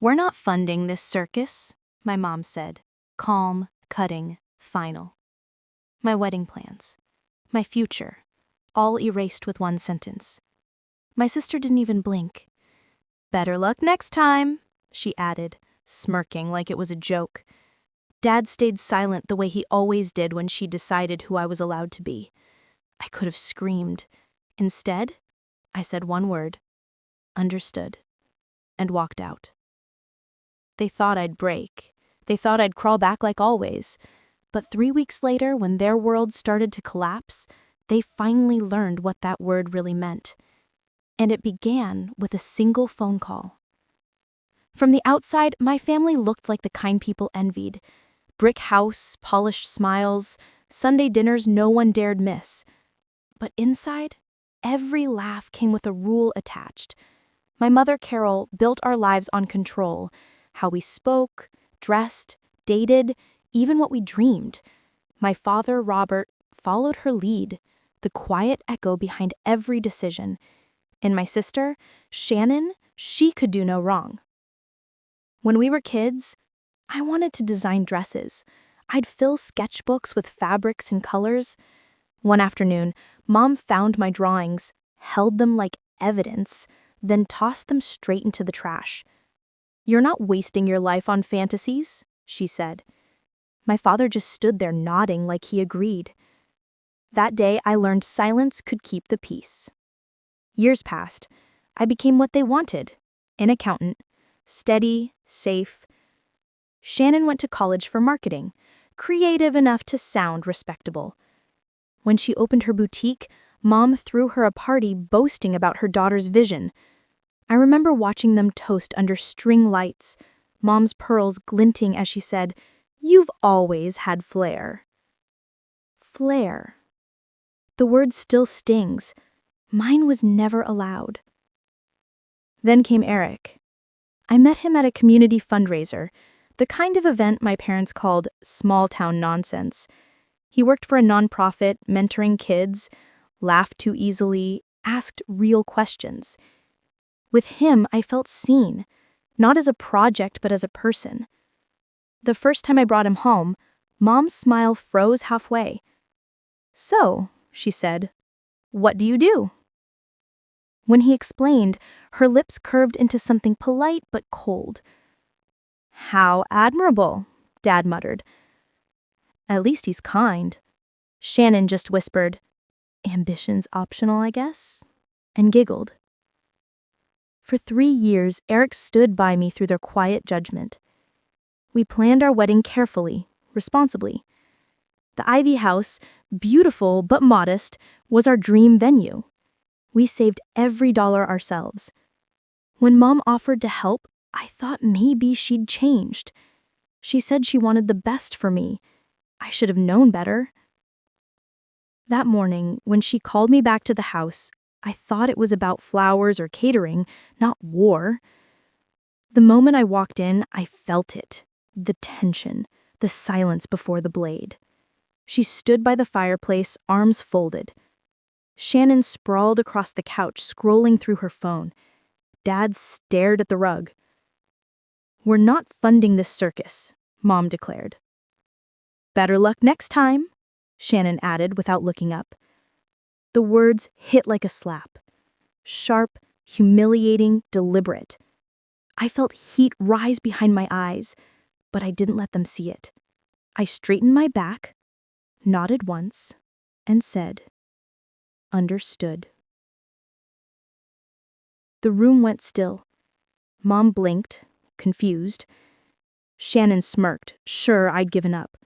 "We're not funding this circus," my mom said, calm, cutting, final. My wedding plans, my future, all erased with one sentence. My sister didn't even blink. "Better luck next time," she added, smirking like it was a joke. Dad stayed silent the way he always did when she decided who I was allowed to be. I could have screamed. Instead, I said one word, understood, and walked out. They thought I'd break. They thought I'd crawl back like always. But 3 weeks later, when their world started to collapse, they finally learned what that word really meant. And it began with a single phone call. From the outside, my family looked like the kind people envied. Brick house, polished smiles, Sunday dinners no one dared miss. But inside, every laugh came with a rule attached. My mother, Carol, built our lives on control. How we spoke, dressed, dated, even what we dreamed. My father, Robert, followed her lead, the quiet echo behind every decision. And my sister, Shannon, she could do no wrong. When we were kids, I wanted to design dresses. I'd fill sketchbooks with fabrics and colors. One afternoon, Mom found my drawings, held them like evidence, then tossed them straight into the trash. "You're not wasting your life on fantasies," she said. My father just stood there nodding like he agreed. That day, I learned silence could keep the peace. Years passed. I became what they wanted, an accountant, steady, safe. Shannon went to college for marketing, creative enough to sound respectable. When she opened her boutique, Mom threw her a party boasting about her daughter's vision. I remember watching them toast under string lights, Mom's pearls glinting as she said, "You've always had flair." Flair. The word still stings. Mine was never allowed. Then came Eric. I met him at a community fundraiser, the kind of event my parents called small-town nonsense. He worked for a nonprofit, mentoring kids, laughed too easily, asked real questions. With him, I felt seen, not as a project but as a person. The first time I brought him home, Mom's smile froze halfway. "So," she said, "what do you do?" When he explained, her lips curved into something polite but cold. "How admirable," Dad muttered. "At least he's kind." Shannon just whispered, "Ambition's optional, I guess," and giggled. For 3 years, Eric stood by me through their quiet judgment. We planned our wedding carefully, responsibly. The Ivy House, beautiful but modest, was our dream venue. We saved every dollar ourselves. When Mom offered to help, I thought maybe she'd changed. She said she wanted the best for me. I should have known better. That morning, when she called me back to the house, I thought it was about flowers or catering, not war. The moment I walked in, I felt it. The tension, the silence before the blade. She stood by the fireplace, arms folded. Shannon sprawled across the couch, scrolling through her phone. Dad stared at the rug. "We're not funding this circus," Mom declared. "Better luck next time," Shannon added without looking up. The words hit like a slap. Sharp, humiliating, deliberate. I felt heat rise behind my eyes, but I didn't let them see it. I straightened my back, nodded once, and said, "Understood." The room went still. Mom blinked, confused. Shannon smirked, sure I'd given up.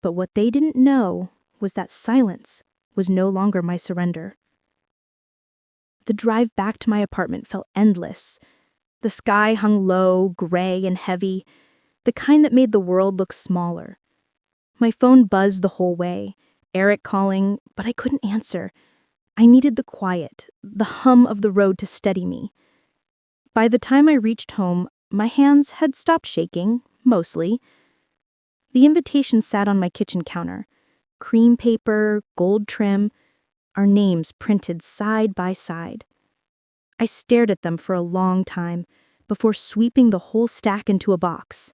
But what they didn't know was that silence was no longer my surrender. The drive back to my apartment felt endless. The sky hung low, gray and heavy, the kind that made the world look smaller. My phone buzzed the whole way, Eric calling, but I couldn't answer. I needed the quiet, the hum of the road to steady me. By the time I reached home, my hands had stopped shaking, mostly. The invitation sat on my kitchen counter. Cream paper, gold trim, our names printed side by side. I stared at them for a long time before sweeping the whole stack into a box.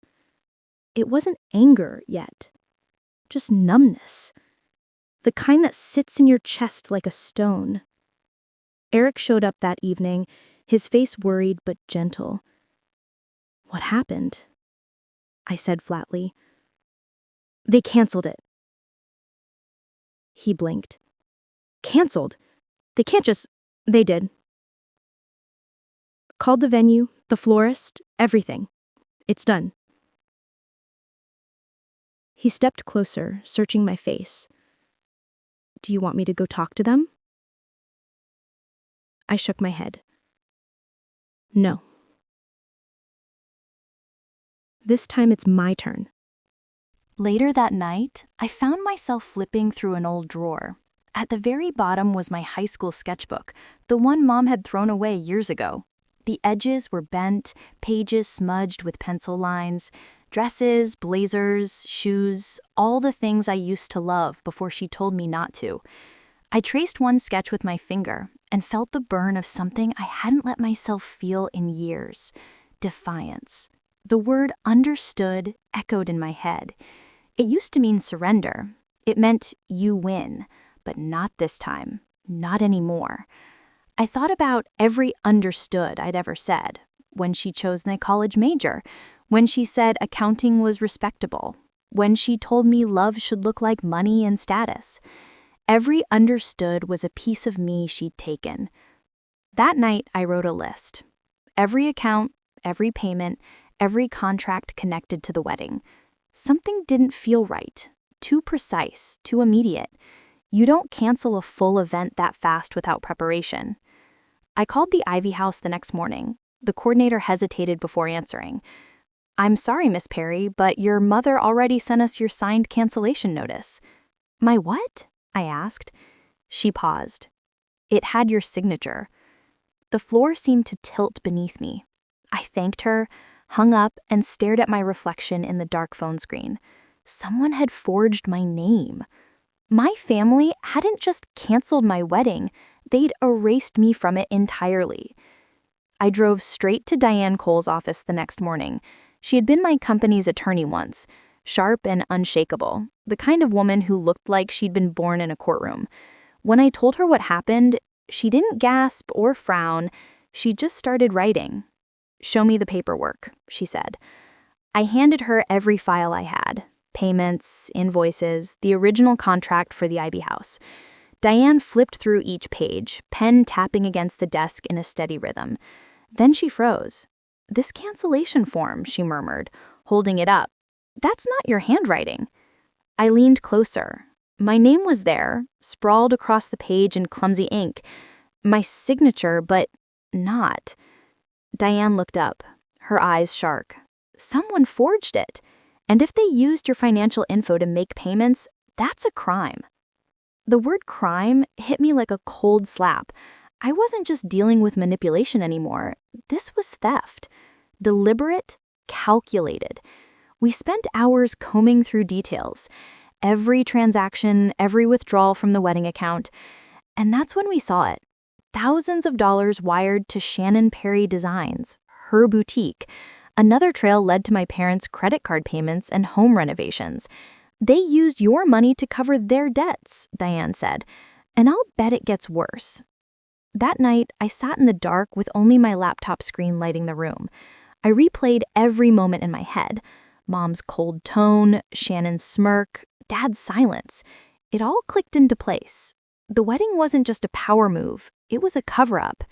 It wasn't anger yet, just numbness. The kind that sits in your chest like a stone. Eric showed up that evening, his face worried but gentle. "What happened?" I said flatly. "They canceled it." He blinked. "Canceled? They can't just..." "They did. Called the venue, the florist, everything. It's done." He stepped closer, searching my face. "Do you want me to go talk to them?" I shook my head. "No. This time it's my turn." Later that night, I found myself flipping through an old drawer. At the very bottom was my high school sketchbook, the one Mom had thrown away years ago. The edges were bent, pages smudged with pencil lines, dresses, blazers, shoes, all the things I used to love before she told me not to. I traced one sketch with my finger and felt the burn of something I hadn't let myself feel in years: defiance. The word understood echoed in my head. It used to mean surrender. It meant you win, but not this time, not anymore. I thought about every understood I'd ever said. When she chose my college major, when she said accounting was respectable, when she told me love should look like money and status. Every understood was a piece of me she'd taken. That night, I wrote a list. Every account, every payment, every contract connected to the wedding. Something didn't feel right, too precise, too immediate. You don't cancel a full event that fast without preparation. I called the Ivy House the next morning. The coordinator hesitated before answering. "I'm sorry, Miss Perry, but your mother already sent us your signed cancellation notice." "My what?" I asked. She paused. "It had your signature." The floor seemed to tilt beneath me. I thanked her, hung up, and stared at my reflection in the dark phone screen. Someone had forged my name. My family hadn't just canceled my wedding, they'd erased me from it entirely. I drove straight to Diane Cole's office the next morning. She had been my company's attorney once, sharp and unshakable, the kind of woman who looked like she'd been born in a courtroom. When I told her what happened, she didn't gasp or frown, she just started writing. "Show me the paperwork," she said. I handed her every file I had: payments, invoices, the original contract for the Ivy House. Diane flipped through each page, pen tapping against the desk in a steady rhythm. Then she froze. "This cancellation form," she murmured, holding it up. "That's not your handwriting." I leaned closer. My name was there, sprawled across the page in clumsy ink. My signature, but not. Diane looked up, her eyes sharp. "Someone forged it. And if they used your financial info to make payments, that's a crime." The word crime hit me like a cold slap. I wasn't just dealing with manipulation anymore. This was theft. Deliberate, calculated. We spent hours combing through details. Every transaction, every withdrawal from the wedding account. And that's when we saw it. Thousands of dollars wired to Shannon Perry Designs, her boutique. Another trail led to my parents' credit card payments and home renovations. "They used your money to cover their debts," Diane said. "And I'll bet it gets worse." That night, I sat in the dark with only my laptop screen lighting the room. I replayed every moment in my head. Mom's cold tone, Shannon's smirk, Dad's silence. It all clicked into place. The wedding wasn't just a power move, it was a cover-up.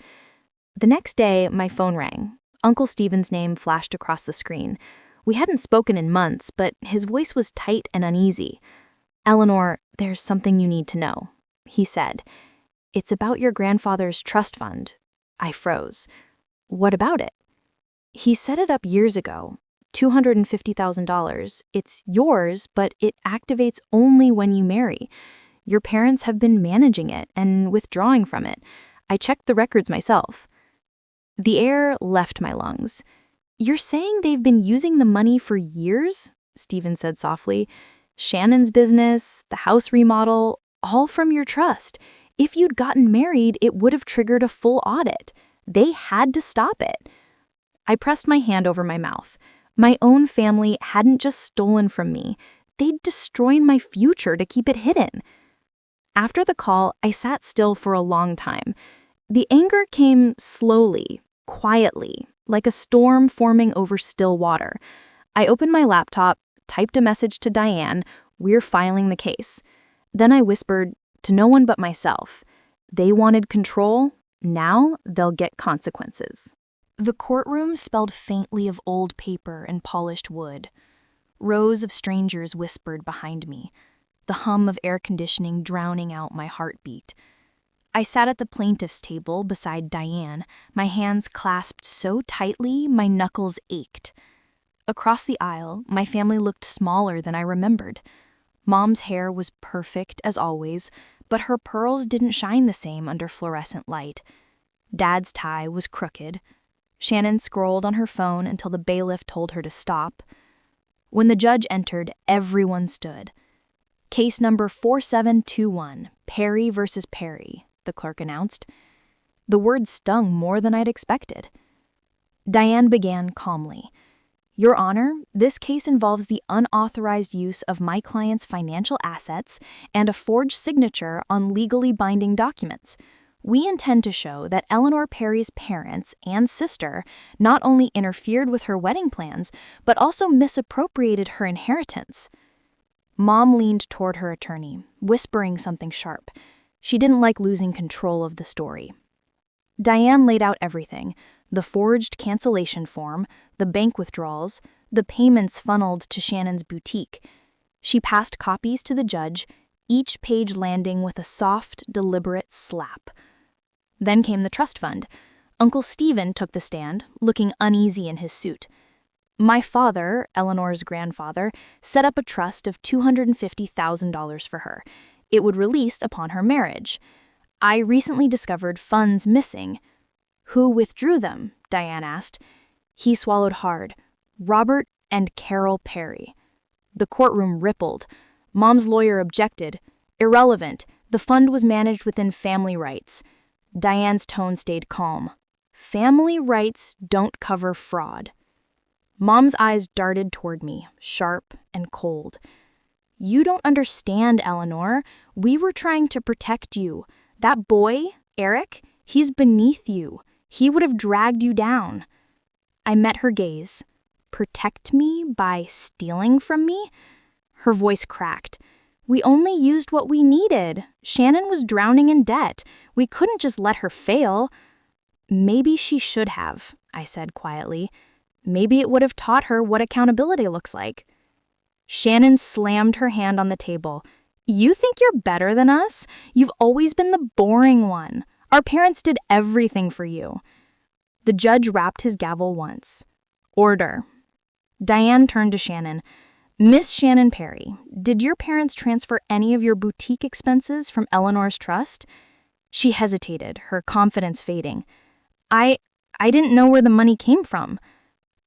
The next day, my phone rang. Uncle Stephen's name flashed across the screen. We hadn't spoken in months, but his voice was tight and uneasy. "Eleanor, there's something you need to know," he said. "It's about your grandfather's trust fund." I froze. "What about it?" "He set it up years ago. $250,000. It's yours, but it activates only when you marry. Your parents have been managing it and withdrawing from it. I checked the records myself." The air left my lungs. "You're saying they've been using the money for years?" Stephen said softly. "Shannon's business, the house remodel, all from your trust. If you'd gotten married, it would have triggered a full audit. They had to stop it." I pressed my hand over my mouth. My own family hadn't just stolen from me, they'd destroyed my future to keep it hidden. After the call, I sat still for a long time. The anger came slowly, quietly, like a storm forming over still water. I opened my laptop, typed a message to Diane, "We're filing the case." Then I whispered, to no one but myself, "They wanted control, now they'll get consequences." The courtroom smelled faintly of old paper and polished wood. Rows of strangers whispered behind me, the hum of air conditioning drowning out my heartbeat. I sat at the plaintiff's table beside Diane, my hands clasped so tightly my knuckles ached. Across the aisle, my family looked smaller than I remembered. Mom's hair was perfect as always, but her pearls didn't shine the same under fluorescent light. Dad's tie was crooked. Shannon scrolled on her phone until the bailiff told her to stop. When the judge entered, everyone stood. "Case number 4721, Perry versus Perry," the clerk announced. The word stung more than I'd expected. Diane began calmly. "Your Honor, this case involves the unauthorized use of my client's financial assets and a forged signature on legally binding documents. We intend to show that Eleanor Perry's parents and sister not only interfered with her wedding plans, but also misappropriated her inheritance." Mom leaned toward her attorney, whispering something sharp. She didn't like losing control of the story. Diane laid out everything: the forged cancellation form, the bank withdrawals, the payments funneled to Shannon's boutique. She passed copies to the judge, each page landing with a soft, deliberate slap. Then came the trust fund. Uncle Stephen took the stand, looking uneasy in his suit. "My father, Eleanor's grandfather, set up a trust of $250,000 for her. It would release upon her marriage. I recently discovered funds missing." "Who withdrew them?" Diane asked. He swallowed hard. "Robert and Carol Perry." The courtroom rippled. Mom's lawyer objected. "Irrelevant. The fund was managed within family rights." Diane's tone stayed calm. "Family rights don't cover fraud." Mom's eyes darted toward me, sharp and cold. "You don't understand, Eleanor. We were trying to protect you. That boy, Eric, he's beneath you. He would have dragged you down." I met her gaze. "Protect me by stealing from me?" Her voice cracked. "We only used what we needed. Shannon was drowning in debt. We couldn't just let her fail." "Maybe she should have," I said quietly. "Maybe it would have taught her what accountability looks like." Shannon slammed her hand on the table. "You think you're better than us? You've always been the boring one. Our parents did everything for you." The judge rapped his gavel once. "Order." Diane turned to Shannon. "Miss Shannon Perry, did your parents transfer any of your boutique expenses from Eleanor's trust?" She hesitated, her confidence fading. I didn't know where the money came from."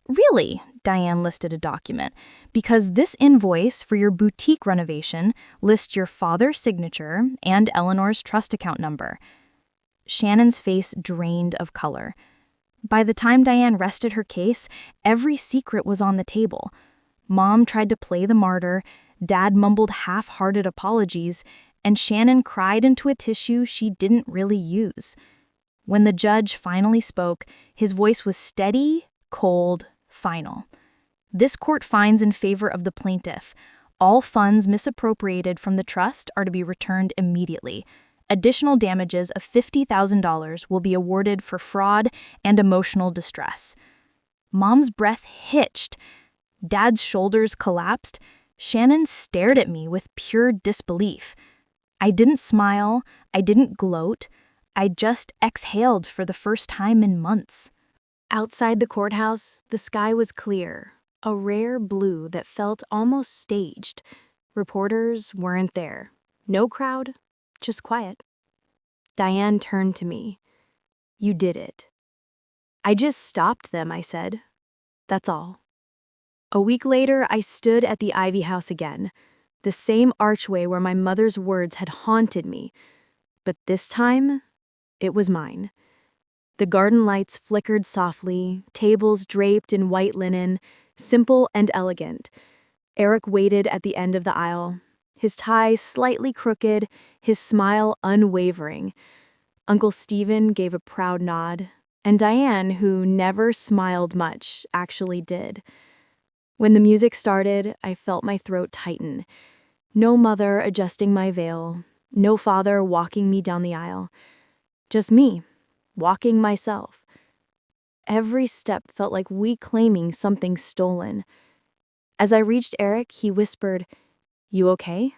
"Really?" Diane listed a document. "Because this invoice for your boutique renovation lists your father's signature and Eleanor's trust account number." Shannon's face drained of color. By the time Diane rested her case, every secret was on the table. Mom tried to play the martyr, Dad mumbled half-hearted apologies, and Shannon cried into a tissue she didn't really use. When the judge finally spoke, his voice was steady, cold, final. "This court finds in favor of the plaintiff. All funds misappropriated from the trust are to be returned immediately. Additional damages of $50,000 will be awarded for fraud and emotional distress." Mom's breath hitched. Dad's shoulders collapsed. Shannon stared at me with pure disbelief. I didn't smile. I didn't gloat. I just exhaled for the first time in months. Outside the courthouse, the sky was clear, a rare blue that felt almost staged. Reporters weren't there. No crowd, just quiet. Diane turned to me. "You did it." "I just stopped them," I said. "That's all." A week later, I stood at the Ivy House again, the same archway where my mother's words had haunted me. But this time, it was mine. The garden lights flickered softly, tables draped in white linen, simple and elegant. Eric waited at the end of the aisle, his tie slightly crooked, his smile unwavering. Uncle Stephen gave a proud nod, and Diane, who never smiled much, actually did. When the music started, I felt my throat tighten. No mother adjusting my veil, no father walking me down the aisle. Just me, walking myself. Every step felt like reclaiming something stolen. As I reached Eric, he whispered, "You okay?"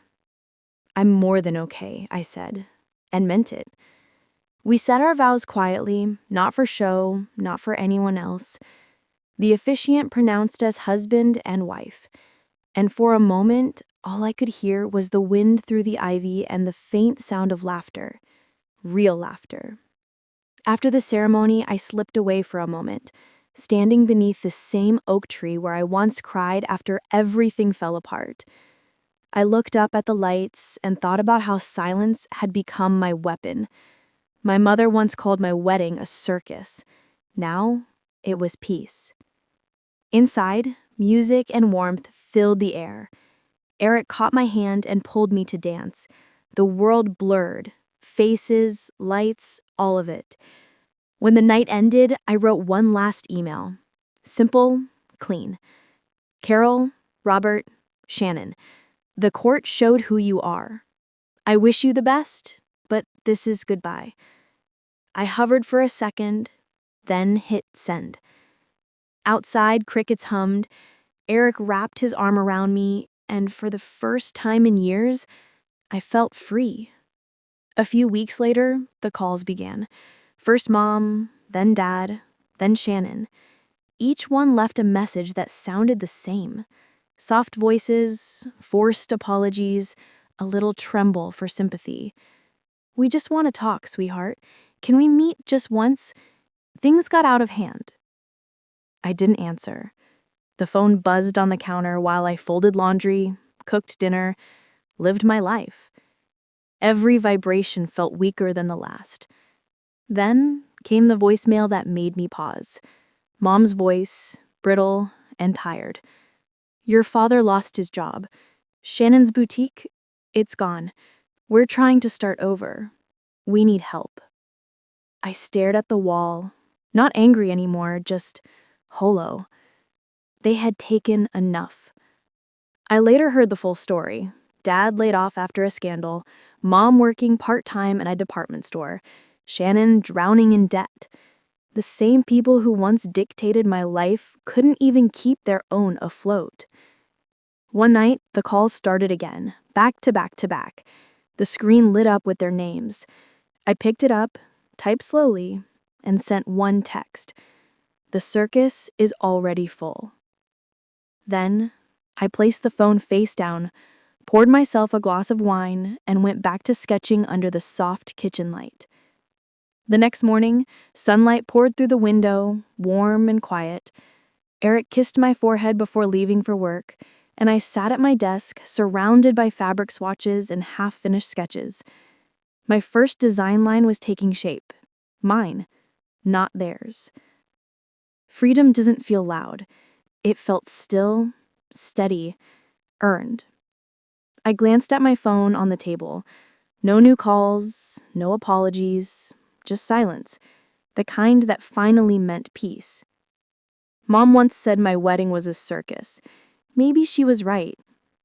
"I'm more than okay," I said, and meant it. We said our vows quietly, not for show, not for anyone else. The officiant pronounced us husband and wife, and for a moment, all I could hear was the wind through the ivy and the faint sound of laughter. Real laughter. After the ceremony, I slipped away for a moment, standing beneath the same oak tree where I once cried after everything fell apart. I looked up at the lights and thought about how silence had become my weapon. My mother once called my wedding a circus. Now, it was peace. Inside, music and warmth filled the air. Eric caught my hand and pulled me to dance. The world blurred. Faces, lights, all of it. When the night ended, I wrote one last email. Simple, clean. Carol, Robert, Shannon, the court showed who you are. I wish you the best, but this is goodbye. I hovered for a second, then hit send. Outside, crickets hummed. Eric wrapped his arm around me, and for the first time in years, I felt free. A few weeks later, the calls began. First Mom, then Dad, then Shannon. Each one left a message that sounded the same. Soft voices, forced apologies, a little tremble for sympathy. "We just want to talk, sweetheart. Can we meet just once? Things got out of hand." I didn't answer. The phone buzzed on the counter while I folded laundry, cooked dinner, lived my life. Every vibration felt weaker than the last. Then came the voicemail that made me pause. Mom's voice, brittle and tired. "Your father lost his job. Shannon's boutique, it's gone. We're trying to start over. We need help." I stared at the wall, not angry anymore, just hollow. They had taken enough. I later heard the full story. Dad laid off after a scandal, Mom working part-time in a department store, Shannon drowning in debt. The same people who once dictated my life couldn't even keep their own afloat. One night, the calls started again, back to back to back. The screen lit up with their names. I picked it up, typed slowly, and sent one text. "The circus is already full." Then, I placed the phone face down, poured myself a glass of wine, and went back to sketching under the soft kitchen light. The next morning, sunlight poured through the window, warm and quiet. Eric kissed my forehead before leaving for work, and I sat at my desk, surrounded by fabric swatches and half-finished sketches. My first design line was taking shape. Mine, not theirs. Freedom doesn't feel loud. It felt still, steady, earned. I glanced at my phone on the table. No new calls, no apologies, just silence, the kind that finally meant peace. Mom once said my wedding was a circus. Maybe she was right,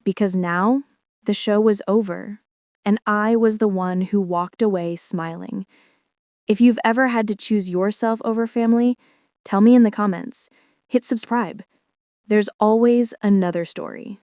because now the show was over, and I was the one who walked away smiling. If you've ever had to choose yourself over family, tell me in the comments. Hit subscribe. There's always another story.